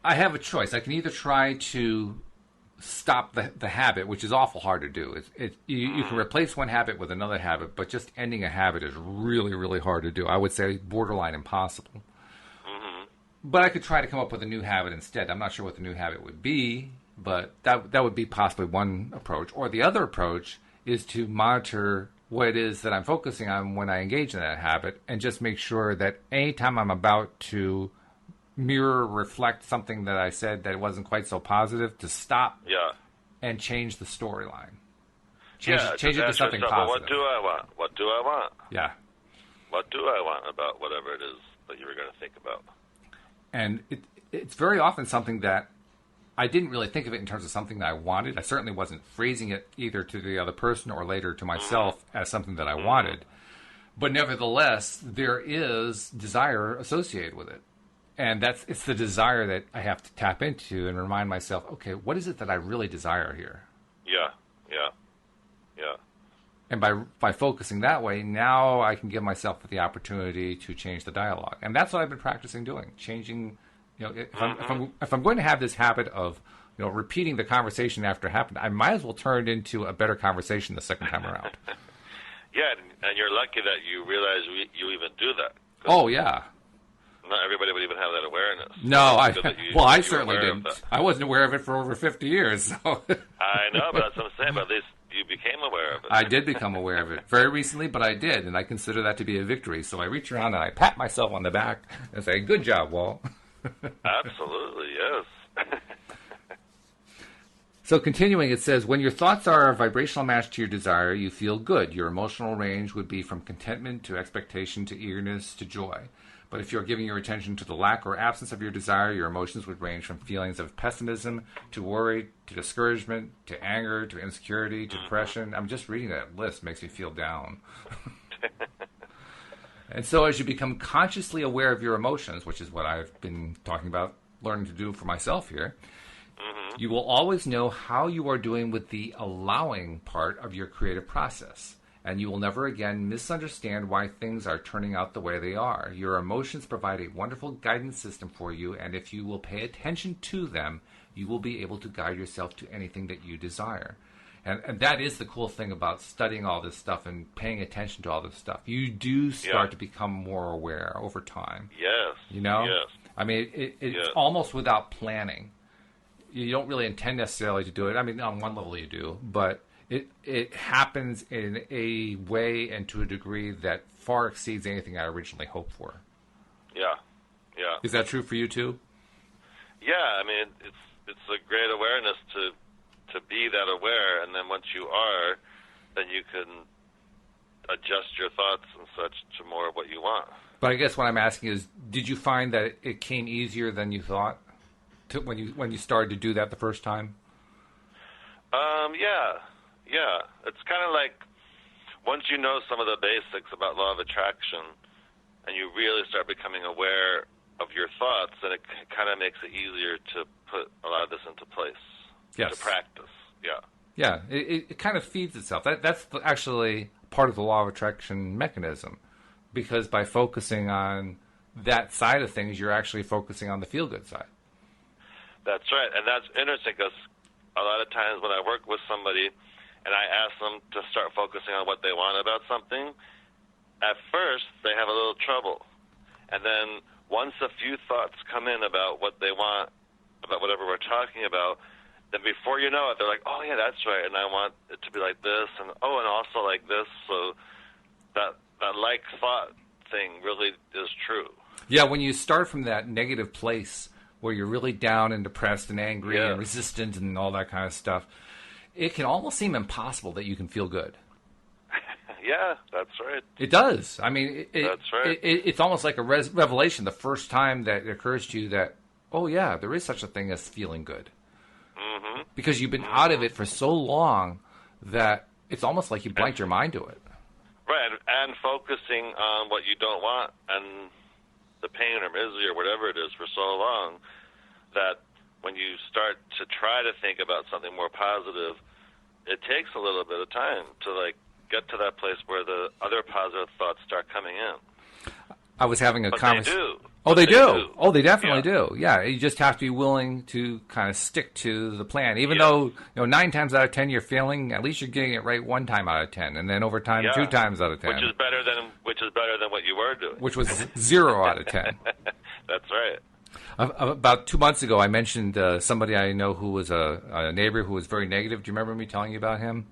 I have a choice. I can either try to stop the habit, which is awful hard to do. You can replace one habit with another habit, but just ending a habit is really, really hard to do. I would say borderline impossible. Mm-hmm. But I could try to come up with a new habit instead. I'm not sure what the new habit would be, but that would be possibly one approach. Or the other approach is to monitor what it is that I'm focusing on when I engage in that habit, and just make sure that anytime I'm about to reflect something that I said that wasn't quite so positive, to stop and change the storyline. Change it to something positive.
What do I want? What do I want?
Yeah.
What do I want about whatever it is that you were going to think about?
And it's very often something that I didn't really think of it in terms of something that I wanted. I certainly wasn't phrasing it either to the other person or later to myself as something that I wanted. But nevertheless, there is desire associated with it. And it's the desire that I have to tap into and remind myself, okay, what is it that I really desire here?
Yeah.
And by focusing that way, now I can give myself the opportunity to change the dialogue. And that's what I've been practicing doing, changing. If I'm going to have this habit of repeating the conversation after it happened, I might as well turn it into a better conversation the second time around.
Yeah, and you're lucky that you realize you even do that.
Oh, yeah.
Not everybody would even have that awareness.
No, I certainly didn't. I wasn't aware of it for over 50 years. So.
I know, but that's what I'm saying. But at least you became aware of it.
I did become aware of it very recently, but I did, and I consider that to be a victory. So I reach around and I pat myself on the back and say, "Good job, Walt."
Absolutely, yes.
So continuing, it says, when your thoughts are a vibrational match to your desire, you feel good. Your emotional range would be from contentment to expectation to eagerness to joy. But if you're giving your attention to the lack or absence of your desire, your emotions would range from feelings of pessimism to worry to discouragement to anger to insecurity to depression. I'm just reading that list makes me feel down. And so as you become consciously aware of your emotions, which is what I've been talking about, learning to do for myself here, you will always know how you are doing with the allowing part of your creative process. And you will never again misunderstand why things are turning out the way they are. Your emotions provide a wonderful guidance system for you, and if you will pay attention to them, you will be able to guide yourself to anything that you desire. And that is the cool thing about studying all this stuff and paying attention to all this stuff. You do start to become more aware over time.
Yes.
Yes. I mean, it's almost without planning. You don't really intend necessarily to do it. I mean, on one level you do, but it happens in a way and to a degree that far exceeds anything I originally hoped for. Yeah. Is that true for you too?
Yeah, I mean, it's a great awareness to be that aware, and then once you are, then you can adjust your thoughts and such to more of what you want.
But I guess what I'm asking is, did you find that it came easier than you thought when you started to do that the first time? Yeah. It's
kind of like once you know some of the basics about law of attraction, and you really start becoming aware of your thoughts, and it kind of makes it easier to put a lot of this into place.
Yes.
To practice. Yeah.
Yeah, it kind of feeds itself. That's actually part of the law of attraction mechanism, because by focusing on that side of things, you're actually focusing on the feel-good side.
That's right, and that's interesting because a lot of times when I work with somebody and I ask them to start focusing on what they want about something, at first they have a little trouble. And then once a few thoughts come in about what they want, about whatever we're talking about, then before you know it, they're like, oh, yeah, that's right, and I want it to be like this, and and also like this. So that like thought thing really is true.
Yeah, when you start from that negative place where you're really down and depressed and angry and resistant and all that kind of stuff, it can almost seem impossible that you can feel good.
Yeah, that's right.
It does. I mean,
that's right.
It's almost like a revelation the first time that it occurs to you that, oh, yeah, there is such a thing as feeling good.
Mm-hmm.
Because you've been out of it for so long that it's almost like you blanked your mind to it.
Right, and focusing on what you don't want and the pain or misery or whatever it is for so long that when you start to try to think about something more positive, it takes a little bit of time to get to that place where the other positive thoughts start coming in.
I was having a conversation.
They do.
Oh, they do. Oh, they definitely do. Yeah, you just have to be willing to kind of stick to the plan, even though 9 times out of 10 you're failing. At least you're getting it right 1 time out of 10, and then over time 2 times out of 10,
which is better than what you were doing,
which was 0 out of 10.
That's right.
About 2 months ago, I mentioned somebody I know who was a neighbor who was very negative. Do you remember me telling you about him?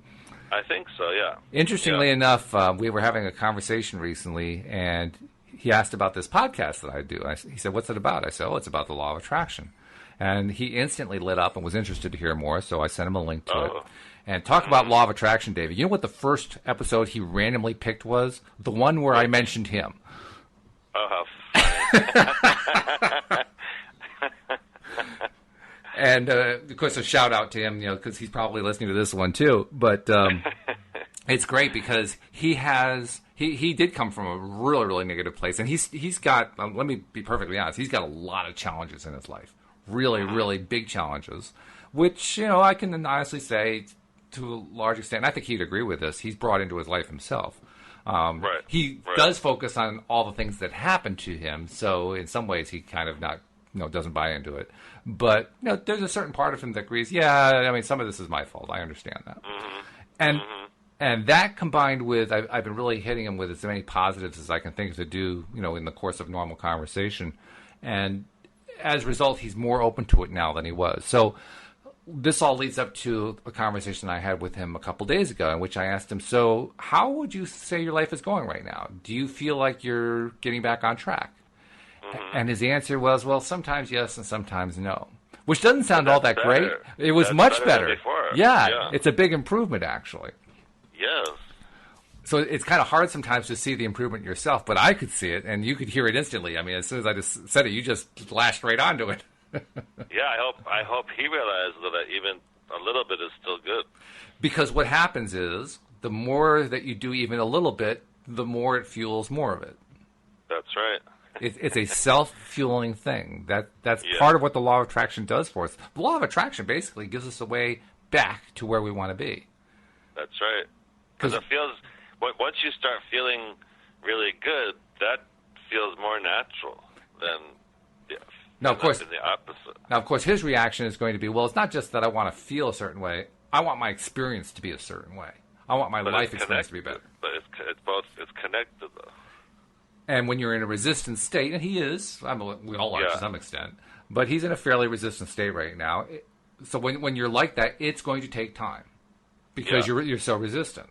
I think so. Yeah.
Interestingly enough, we were having a conversation recently, and he asked about this podcast that I do. He said, what's it about? I said, it's about the law of attraction. And he instantly lit up and was interested to hear more, so I sent him a link to it. And talk about law of attraction, David. You know what the first episode he randomly picked was? The one where I mentioned him.
Oh, how funny.
And, of course, a shout-out to him, because he's probably listening to this one, too. But it's great because he did come from a really, really negative place. And he's got, let me be perfectly honest, he's got a lot of challenges in his life. Really, really big challenges, which, I can honestly say, to a large extent, and I think he'd agree with this, he's brought into his life himself.
Right.
He does focus on all the things that happened to him, so in some ways he kind of not, doesn't buy into it. But, there's a certain part of him that agrees, some of this is my fault. I understand that. Mm-hmm. And that combined with, I've been really hitting him with as many positives as I can think of to do, in the course of normal conversation. And as a result, he's more open to it now than he was. So this all leads up to a conversation I had with him a couple days ago in which I asked him, so how would you say your life is going right now? Do you feel like you're getting back on track? And his answer was, well, sometimes yes and sometimes no, which doesn't sound all that great. It was much better. Yeah, it's a big improvement, actually.
Yes.
So it's kind of hard sometimes to see the improvement yourself, but I could see it, and you could hear it instantly. I mean, as soon as I just said it, you just lashed right onto it.
Yeah, I hope he realizes that even a little bit is still good.
Because what happens is, the more that you do even a little bit, the more it fuels more of it.
That's right.
It's a self-fueling thing. That's part of what the law of attraction does for us. The law of attraction basically gives us a way back to where we want to be. That's
right. Because it feels, once you start feeling really good, that feels more natural than
now, of course,
the opposite.
Now, of course, his reaction is going to be, well, it's not just that I want to feel a certain way. I want my experience to be a certain way. I want my life experience to be better.
But it's connected, though.
And when you're in a resistant state, and he is, we all are to some extent, but he's in a fairly resistant state right now. So when you're like that, it's going to take time because you're so resistant.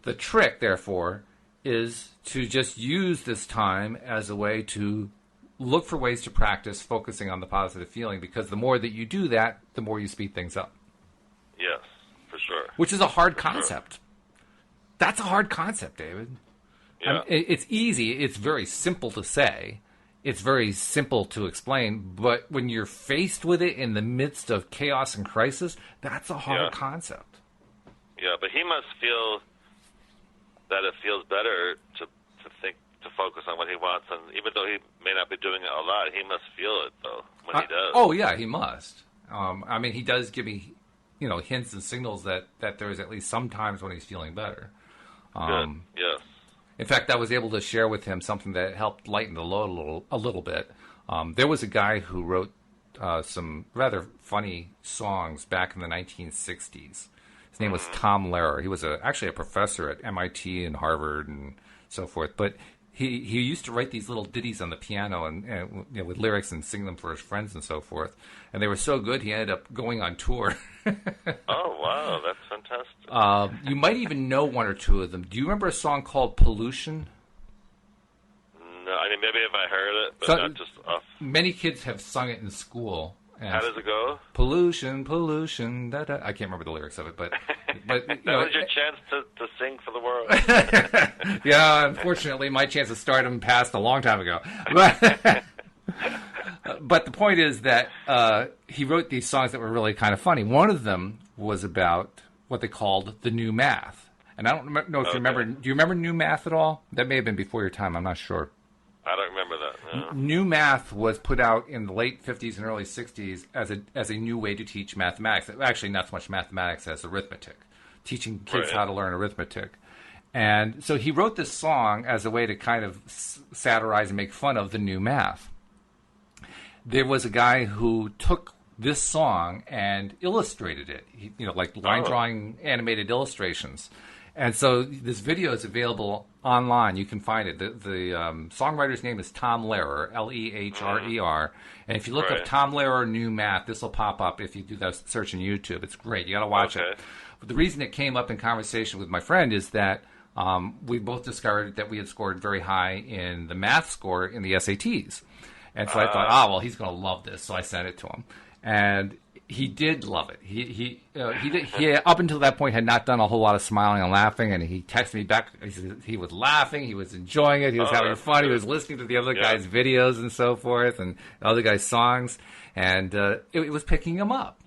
The trick, therefore, is to just use this time as a way to look for ways to practice focusing on the positive feeling, because the more that you do that, the more you speed things up.
Yes, for sure.
Which is a hard concept. Sure. That's a hard concept, David.
Yeah.
It's easy. It's very simple to say. It's very simple to explain. But when you're faced with it in the midst of chaos and crisis, that's a hard concept. Yeah,
but he must feel that it feels better to think to focus on what he wants, and even though he may not be doing it a lot, he must feel it though when he does.
Oh yeah, he must. I mean, he does give me, hints and signals that there is at least some times when he's feeling better.
Good. Yes.
In fact, I was able to share with him something that helped lighten the load a little bit. There was a guy who wrote some rather funny songs back in the 1960s. His name was Tom Lehrer. He was actually a professor at MIT and Harvard and so forth. But he used to write these little ditties on the piano and with lyrics and sing them for his friends and so forth. And they were so good, he ended up going on tour.
Oh, wow. That's fantastic.
You might even know one or two of them. Do you remember a song called Pollution?
No, I mean, maybe if I heard it, but not just off.
Many kids have sung it in school.
How does it go?
Pollution, pollution, da da. I can't remember the lyrics of it, but
that was your chance to sing for the world.
Yeah, unfortunately, my chance of stardom passed a long time ago. But the point is that he wrote these songs that were really kind of funny. One of them was about what they called the new math, and I don't know if you remember. Do you remember new math at all? That may have been before your time. I'm not sure.
I don't remember that. No.
New math was put out in the late 50s and early 60s as a new way to teach mathematics. Actually, not so much mathematics as arithmetic, teaching kids how to learn arithmetic. And so he wrote this song as a way to kind of satirize and make fun of the new math. There was a guy who took this song and illustrated it, like line drawing animated illustrations. And so this video is available online. You can find it. The songwriter's name is Tom Lehrer, Lehrer. And if you look up Tom Lehrer New Math, this will pop up if you do that search on YouTube. It's great. You got to watch it. But the reason it came up in conversation with my friend is that we both discovered that we had scored very high in the math score in the SATs. And so I thought, well, he's going to love this. So I sent it to him. And he did love it. He up until that point had not done a whole lot of smiling and laughing, and he texted me back. He was laughing, he was enjoying it, he was having fun, he was listening to the other guy's videos and so forth, and the other guy's songs, and it was picking him up,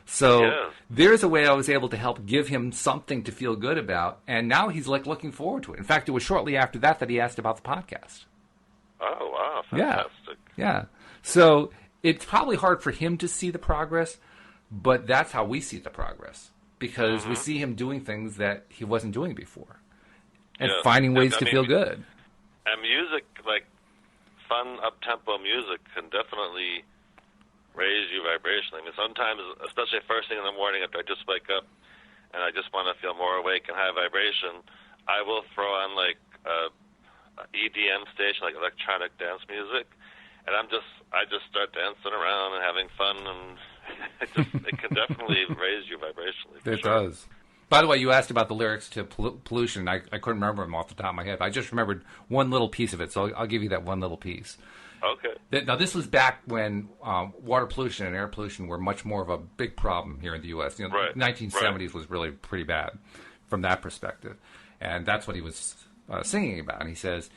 So there's a way I was able to help give him something to feel good about, and now he's like looking forward to it. In fact, it was shortly after that he asked about the podcast.
Oh wow, fantastic!
Yeah. So it's probably hard for him to see the progress, but that's how we see the progress, because we see him doing things that he wasn't doing before and finding ways to feel good.
And music, like fun, up-tempo music, can definitely raise you vibrationally. I mean, sometimes, especially first thing in the morning after I just wake up and I just want to feel more awake and high vibration, I will throw on like a EDM station, like electronic dance music, and I just start dancing around and having fun, and it can definitely raise you vibrationally.
It does. By the way, you asked about the lyrics to Pollution. I couldn't remember them off the top of my head. I just remembered one little piece of it, so I'll give you that one little piece.
Okay.
Now, this was back when water pollution and air pollution were much more of a big problem here in the U.S. The 1970s was really pretty bad from that perspective, and that's what he was singing about. And he says,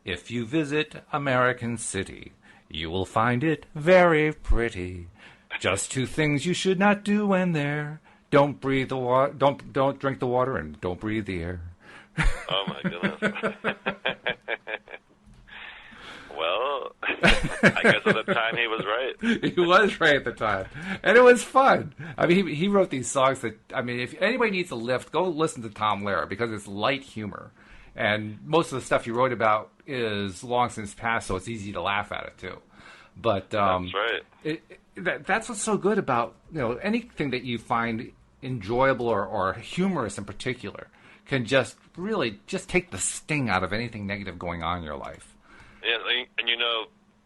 "If you visit American City, you will find it very pretty. Just two things you should not do when there: don't breathe the water, don't drink the water, and don't breathe the air."
Oh my goodness. Well, I guess at the time he was right.
He was right at the time, and it was fun. I mean, he wrote these songs that, I mean, if anybody needs a lift, go listen to Tom Lehrer, because it's light humor. And most of the stuff he wrote about is long since past, so it's easy to laugh at it too. But
that's right.
That's what's so good about anything that you find enjoyable or humorous in particular can just really just take the sting out of anything negative going on in your life.
Yeah, and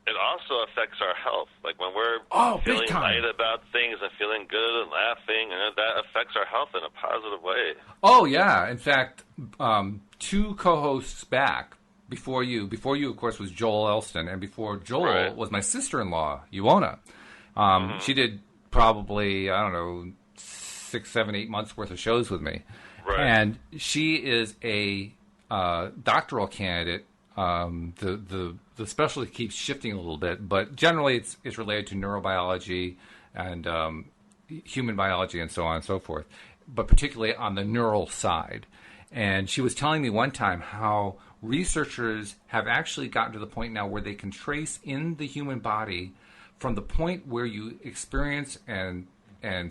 it also affects our health. Like when we're feeling light about things and feeling good and laughing, and that affects our health in a positive way. Oh yeah, in fact, two co-hosts back before you, of course, was Joel Elston, and before Joel was my sister-in-law, Iona. She did probably, I don't know, 6, 7, 8 months worth of shows with me. Right. And she is a doctoral candidate. The specialty keeps shifting a little bit, but generally it's related to neurobiology and human biology and so on and so forth, but particularly on the neural side.
And she was telling me one time how researchers have actually gotten to the point now where they can trace in the human body from the point where you experience and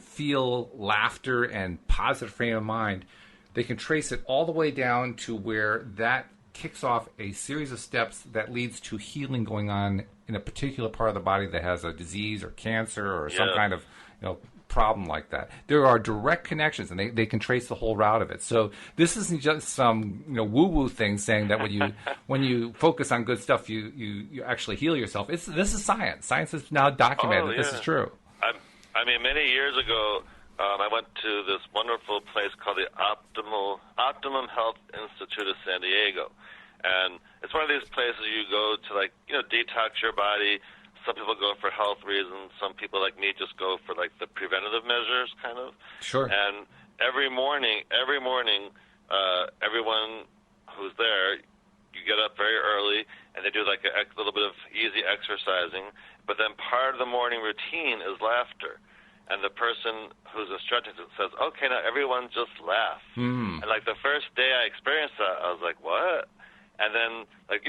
feel laughter and positive frame of mind, they can trace it all the way down to where that kicks off a series of steps that leads to healing going on in a particular part of the body that has a disease or cancer or some kind of problem like that. There are direct connections, and they can trace the whole route of it. So this isn't just some woo-woo thing saying that when you focus on good stuff, you actually heal yourself. This is science. Science has now documented that this is true.
I mean, many years ago, I went to this wonderful place called the Optimum Health Institute of San Diego, and it's one of these places you go to, like, detox your body. Some people go for health reasons. Some people, like me, just go for, like, the preventative measures, kind of.
Sure.
And every morning, everyone who's there, you get up very early, and they do, like, a little bit of easy exercising. But then part of the morning routine is laughter. And the person who's instructing it says, okay, now everyone just laugh. And, like, the first day I experienced that, I was like, what? And then, like,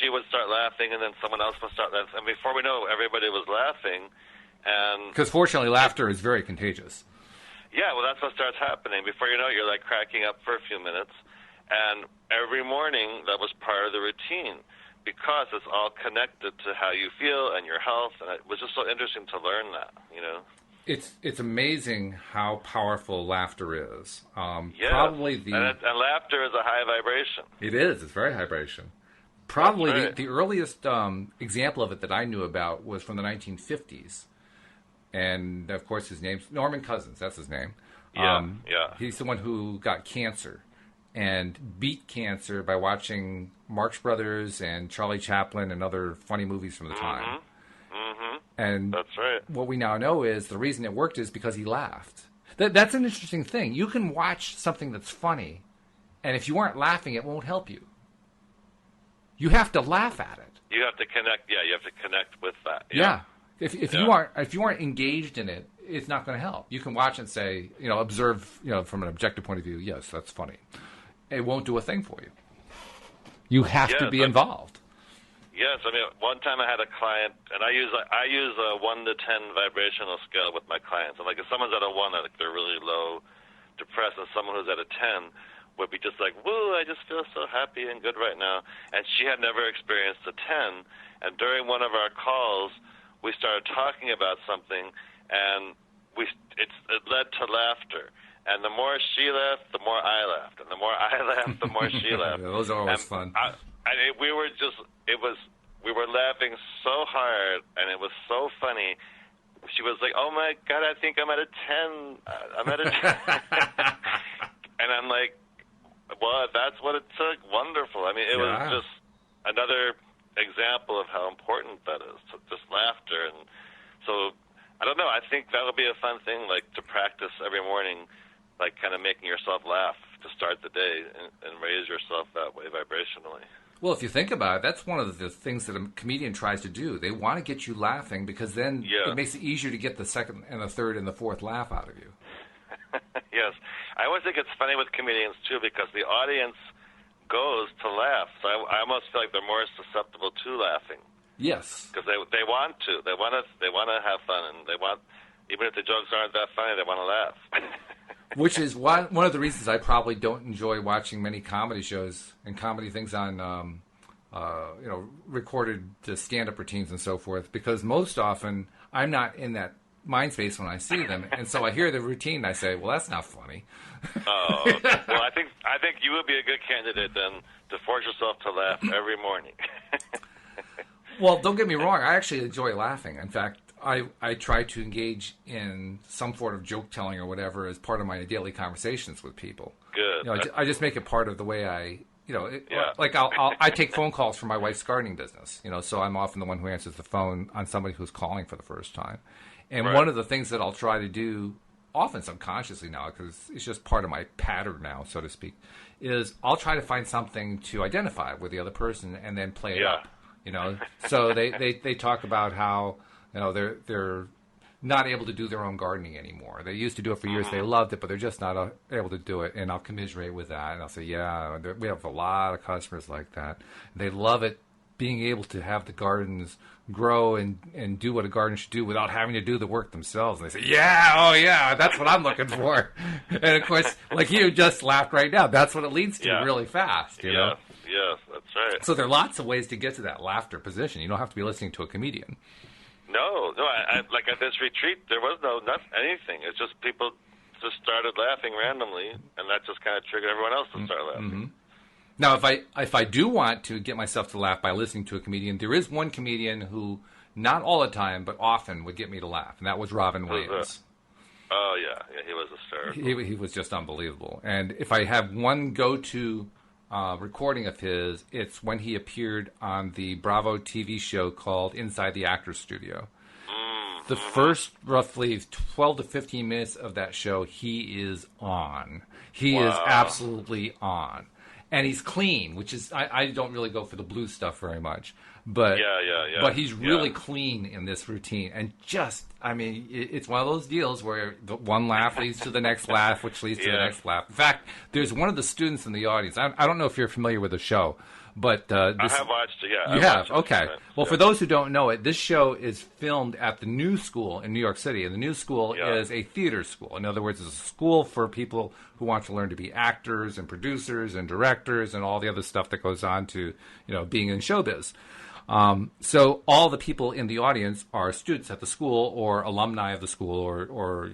she would start laughing, and then someone else would start laughing. And before we know, everybody was laughing. And
because fortunately, laughter is very contagious.
Yeah, well, that's what starts happening. Before you know it, you're, like, cracking up for a few minutes. And every morning, that was part of the routine, because it's all connected to how you feel and your health. And it was just so interesting to learn that,
It's amazing how powerful laughter is.
Yes.
Probably
and laughter is a high vibration.
It is. It's very vibration. Probably
right.
the earliest example of it that I knew about was from the 1950s. And, of course, his name's Norman Cousins. That's his name.
Yeah.
He's the one who got cancer and beat cancer by watching Marx Brothers and Charlie Chaplin and other funny movies from the time. And
that's right.
What we now know is the reason it worked is because he laughed. That's an interesting thing. You can watch something that's funny, and if you aren't laughing, it won't help you. You have to laugh at it.
You have to connect. Yeah, you have to connect with that.
Yeah. If you aren't engaged in it, it's not going to help. You can watch and say, observe, from an objective point of view. Yes, that's funny. It won't do a thing for you. You have to be involved.
Yes, I mean, one time I had a client, and I use a 1 to 10 vibrational scale with my clients. And, like, if someone's at a 1, like, they're really low, depressed, and someone who's at a 10 would be just like, woo, I just feel so happy and good right now. And she had never experienced a 10. And during one of our calls, we started talking about something, and it led to laughter. And the more she laughed, the more I laughed. And the more I laughed, the more she laughed.
Those are always fun.
We were laughing so hard, and it was so funny. She was like, oh, my God, I think I'm at a 10. I'm at a 10. And I'm like, well, that's what it took. Wonderful. I mean, it was just another example of how important that is, just laughter. And so, I don't know. I think that'll be a fun thing, like, to practice every morning, like, kind of making yourself laugh to start the day and raise yourself that way vibrationally.
Well, if you think about it, that's one of the things that a comedian tries to do. They want to get you laughing because then it makes it easier to get the second and the third and the fourth laugh out of you.
Yes. I always think it's funny with comedians, too, because the audience goes to laugh. So I almost feel like they're more susceptible to laughing.
Yes.
Because they want to. They want to have fun, and they want, even if the jokes aren't that funny, they want to laugh.
Which is one of the reasons I probably don't enjoy watching many comedy shows and comedy things on, recorded stand-up routines and so forth, because most often I'm not in that mind space when I see them, and so I hear the routine and I say, well, that's not funny.
Oh, well, I think you would be a good candidate then to force yourself to laugh every morning.
Well, don't get me wrong. I actually enjoy laughing. In fact, I try to engage in some sort of joke telling or whatever as part of my daily conversations with people.
Good.
I just make it part of the way I take phone calls for my wife's gardening business. So I'm often the one who answers the phone on somebody who's calling for the first time. And one of the things that I'll try to do, often subconsciously now, because it's just part of my pattern now, so to speak, is I'll try to find something to identify with the other person and then play it up. So they talk about how they're not able to do their own gardening anymore. They used to do it for years. They loved it, but they're just not able to do it. And I'll commiserate with that. And I'll say, yeah, we have a lot of customers like that. They love it, being able to have the gardens grow and do what a garden should do without having to do the work themselves. And they say, yeah, oh yeah, that's what I'm looking for. And of course, like you just laughed right now, that's what it leads to really fast, you know?
Yes, that's right.
So there are lots of ways to get to that laughter position. You don't have to be listening to a comedian.
No, I like at this retreat, there was not anything. It's just people just started laughing randomly, and that just kind of triggered everyone else to start laughing.
Mm-hmm. Now, if I do want to get myself to laugh by listening to a comedian, there is one comedian who, not all the time, but often would get me to laugh, and that was Robin Williams.
Oh, yeah, he was hysterical.
He was just unbelievable. And if I have one go-to recording of his, it's when he appeared on the Bravo TV show called Inside the Actors Studio. The first roughly 12 to 15 minutes of that show, he is on. He is absolutely on. And he's clean, which is, I don't really go for the blues stuff very much. But but he's really clean in this routine. And just, I mean, it's one of those deals where the one laugh leads to the next laugh, which leads to the next laugh. In fact, there's one of the students in the audience. I don't know if you're familiar with the show. But
I have watched it,
You have? Okay. Well, for those who don't know it, this show is filmed at the New School in New York City. And the New School is a theater school. In other words, it's a school for people who want to learn to be actors and producers and directors and all the other stuff that goes on to, being in showbiz. So all the people in the audience are students at the school or alumni of the school or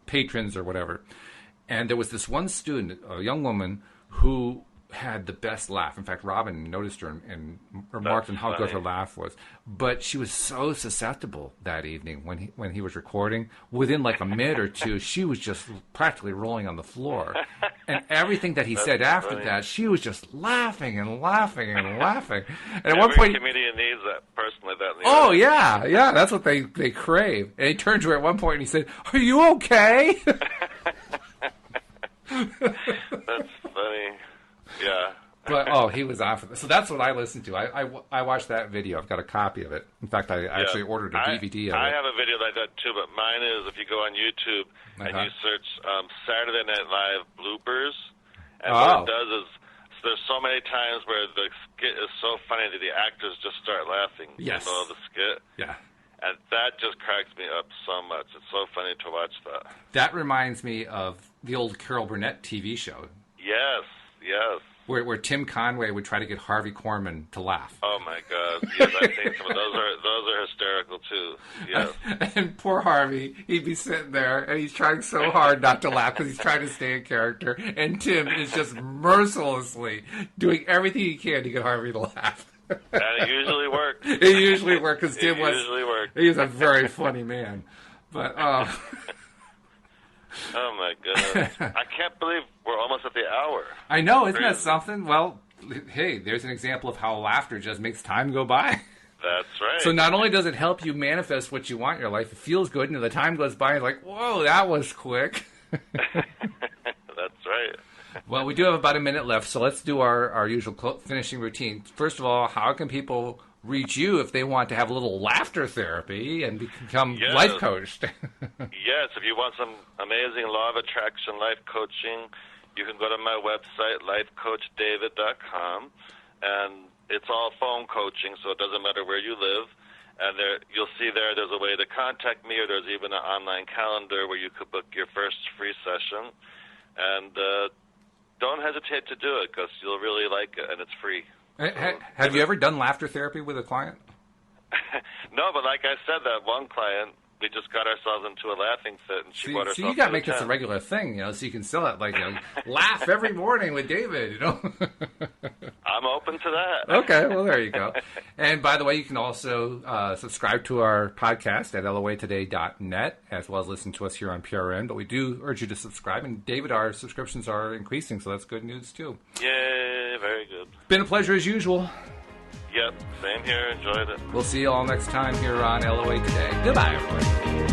patrons or whatever. And there was this one student, a young woman, who had the best laugh. In fact, Robin noticed her and remarked on how good her laugh was. But she was so susceptible that evening when he was recording. Within like a minute or two, she was just practically rolling on the floor. And everything that he said after that, she was just laughing and laughing and laughing. And at one point,
comedian needs that person like that.
Oh yeah, that's what they crave. And he turned to her at one point and he said, "Are you okay?"
That's funny. Yeah.
But, he was off of it. So that's what I listened to. I watched that video. I've got a copy of it. In fact, I actually ordered a DVD of it.
I have a video like that, too, but mine is if you go on YouTube and you search Saturday Night Live bloopers, and what it does is there's so many times where the skit is so funny that the actors just start laughing in the middle of the skit. Yeah. And that just cracks me up so much. It's so funny to watch that. That
reminds me of the old Carol Burnett TV show.
Yes.
Where Tim Conway would try to get Harvey Korman to laugh.
Oh my God! Yes, I've seen some of those. Those are hysterical too. Yes.
And poor Harvey, he'd be sitting there and he's trying so hard not to laugh because he's trying to stay in character, and Tim is just mercilessly doing everything he can to get Harvey to laugh.
And it usually works.
It usually worked because Tim he's a very funny man, but.
Oh, my goodness. I can't believe we're almost at the hour.
I know. Isn't that something? Well, hey, there's an example of how laughter just makes time go by.
That's right.
So not only does it help you manifest what you want in your life, it feels good, and the time goes by, and you're like, whoa, that was quick.
That's right.
Well, we do have about a minute left, so let's do our usual finishing routine. First of all, how can people reach you if they want to have a little laughter therapy and become life coached?
Yes, if you want some amazing law of attraction life coaching, you can go to my website, lifecoachdavid.com, and it's all phone coaching, so it doesn't matter where you live. And you'll see there's a way to contact me, or there's even an online calendar where you could book your first free session. And don't hesitate to do it because you'll really like it, and it's free.
Have you ever done laughter therapy with a client?
No, but like I said, that one client, we just got ourselves into a laughing fit, and she brought herself.
So you got to make this a regular thing, so you can sell it like laugh every morning with David.
I'm open to that.
Okay, well there you go. And by the way, you can also subscribe to our podcast at loatoday.net, as well as listen to us here on PRN. But we do urge you to subscribe. And David, our subscriptions are increasing, so that's good news too.
Yay, very good.
Been a pleasure as usual.
Yep, same here. Enjoyed it.
We'll see you all next time here on LOA Today. Goodbye, everybody.